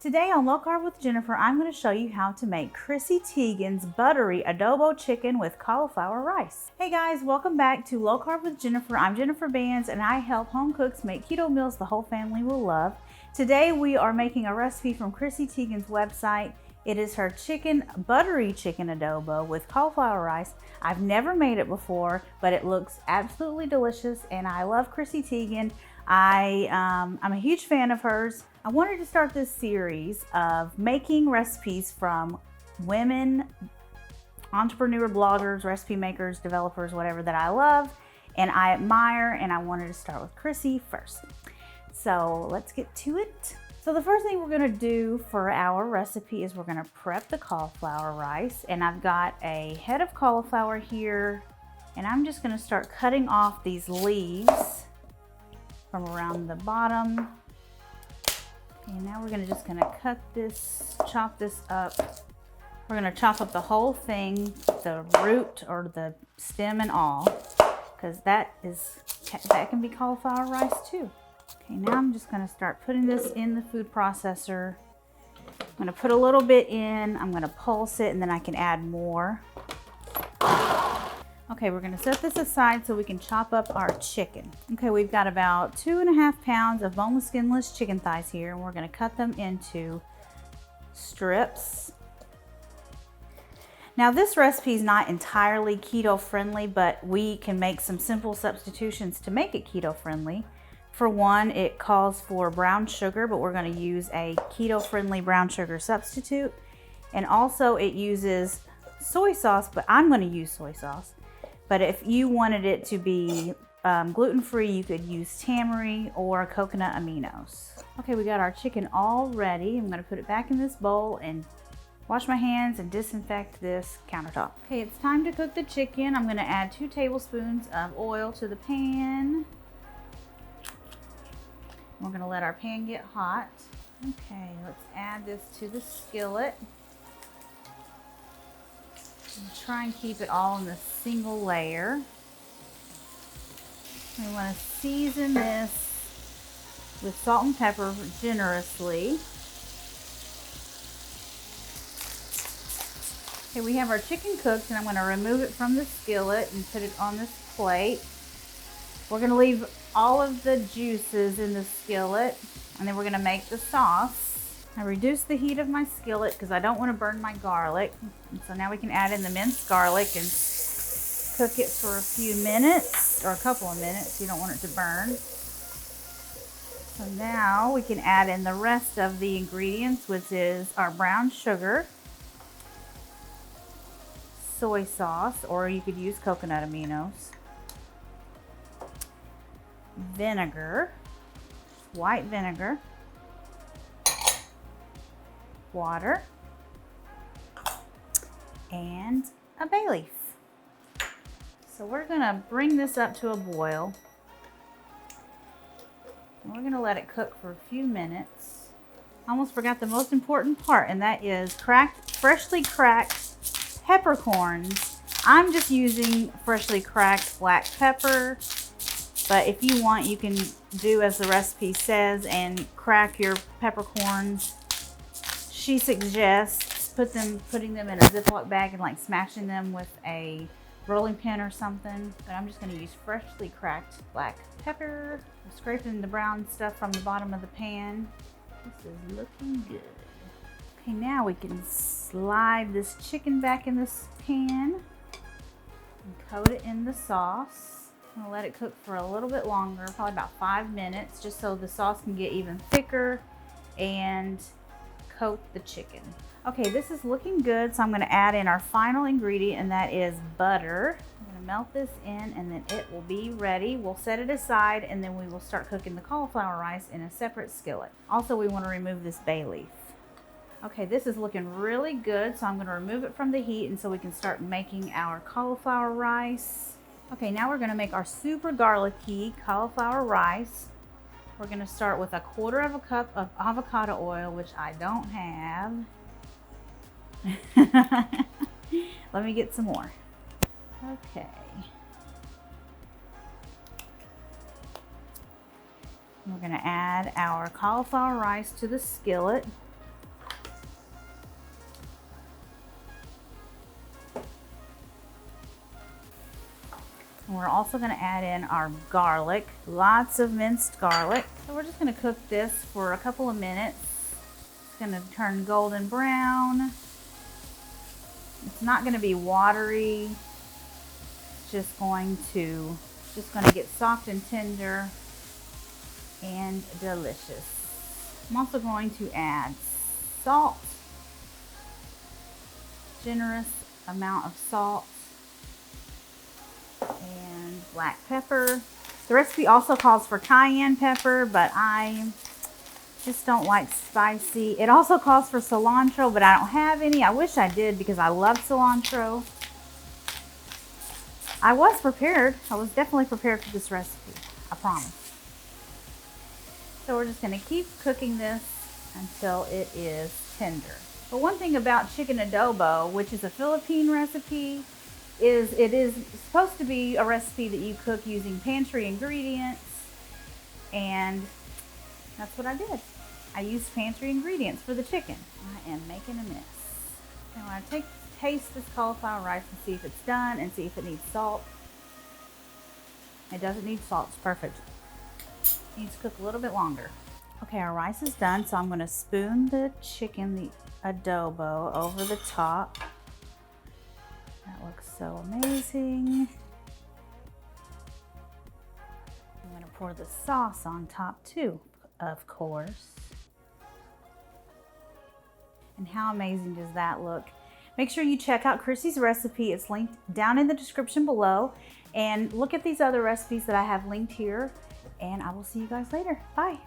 Today on Low Carb with Jennifer, I'm going to show you how to make Chrissy Teigen's buttery adobo chicken with cauliflower rice. Hey guys, welcome back to Low Carb with Jennifer. I'm Jennifer Bands and I help home cooks make keto meals the whole family will love. Today we are making a recipe from Chrissy Teigen's website. It is her buttery chicken adobo with cauliflower rice. I've never made it before, but it looks absolutely delicious and I love Chrissy Teigen. I'm a huge fan of hers. I wanted to start this series of making recipes from women, entrepreneur bloggers, recipe makers, developers, whatever that I love and I admire, and I wanted to start with Chrissy first. So let's get to it. So the first thing we're gonna do for our recipe is we're gonna prep the cauliflower rice, and I've got a head of cauliflower here, and I'm just gonna start cutting off these leaves from around the bottom. Okay, now we're just gonna chop this up. We're gonna chop up the whole thing, the root or the stem and all, because that can be cauliflower rice too. Okay, now I'm just gonna start putting this in the food processor. I'm gonna put a little bit in, I'm gonna pulse it, and then I can add more. Okay, we're gonna set this aside so we can chop up our chicken. Okay, we've got about 2.5 pounds of boneless, skinless chicken thighs here, and we're gonna cut them into strips. Now this recipe is not entirely keto friendly, but we can make some simple substitutions to make it keto friendly. For one, it calls for brown sugar, but we're gonna use a keto friendly brown sugar substitute. And also it uses soy sauce, but I'm gonna use soy sauce. But if you wanted it to be gluten-free, you could use tamari or coconut aminos. Okay, we got our chicken all ready. I'm gonna put it back in this bowl and wash my hands and disinfect this countertop. Okay, it's time to cook the chicken. I'm gonna add 2 tablespoons of oil to the pan. We're gonna let our pan get hot. Okay, let's add this to the skillet. Try and keep it all in a single layer. We want to season this with salt and pepper generously. Okay, we have our chicken cooked, and I'm going to remove it from the skillet and put it on this plate. We're going to leave all of the juices in the skillet, and then we're going to make the sauce. I reduced the heat of my skillet because I don't want to burn my garlic. And so now we can add in the minced garlic and cook it for a few minutes, or a couple of minutes. You don't want it to burn. So now we can add in the rest of the ingredients, which is our brown sugar, soy sauce, or you could use coconut aminos, vinegar, white vinegar, water, and a bay leaf. So we're gonna bring this up to a boil. And we're gonna let it cook for a few minutes. I almost forgot the most important part, and that is freshly cracked peppercorns. I'm just using freshly cracked black pepper, but if you want, you can do as the recipe says and crack your peppercorns. She suggests putting them in a Ziploc bag and like smashing them with a rolling pin or something. But I'm just going to use freshly cracked black pepper. I'm scraping the brown stuff from the bottom of the pan. This is looking good. Okay, now we can slide this chicken back in this pan and coat it in the sauce. I'm going to let it cook for a little bit longer, probably about 5 minutes, just so the sauce can get even thicker and coat the chicken. Okay, this is looking good, so I'm going to add in our final ingredient, and that is butter. I'm going to melt this in, and then it will be ready. We'll set it aside, and then we will start cooking the cauliflower rice in a separate skillet. Also, we want to remove this bay leaf. Okay, this is looking really good, so I'm going to remove it from the heat, and so we can start making our cauliflower rice. Okay, now we're going to make our super garlicky cauliflower rice. We're going to start with 1/4 cup of avocado oil, which I don't have. Let me get some more. Okay. We're going to add our cauliflower rice to the skillet. And we're also gonna add in our garlic, lots of minced garlic. So we're just gonna cook this for a couple of minutes. It's gonna turn golden brown. It's not gonna be watery. It's just going to get soft and tender and delicious. I'm also going to add salt, generous amount of salt, and black pepper. The recipe also calls for cayenne pepper, but I just don't like spicy. It also calls for cilantro, but I don't have any. I wish I did because I love cilantro. I was prepared. I was definitely prepared for this recipe, I promise. So we're just gonna keep cooking this until it is tender. But one thing about chicken adobo, which is a Philippine recipe, is it is supposed to be a recipe that you cook using pantry ingredients, and that's what I did. I used pantry ingredients for the chicken. I am making a mess. I want to taste this cauliflower rice and see if it's done and see if it needs salt. It doesn't need salt, it's perfect. It needs to cook a little bit longer. Okay, our rice is done, so I'm going to spoon the chicken, the adobo, over the top. That looks so amazing. I'm going to pour the sauce on top too, of course. And how amazing does that look? Make sure you check out Chrissy's recipe. It's linked down in the description below. And look at these other recipes that I have linked here. And I will see you guys later. Bye.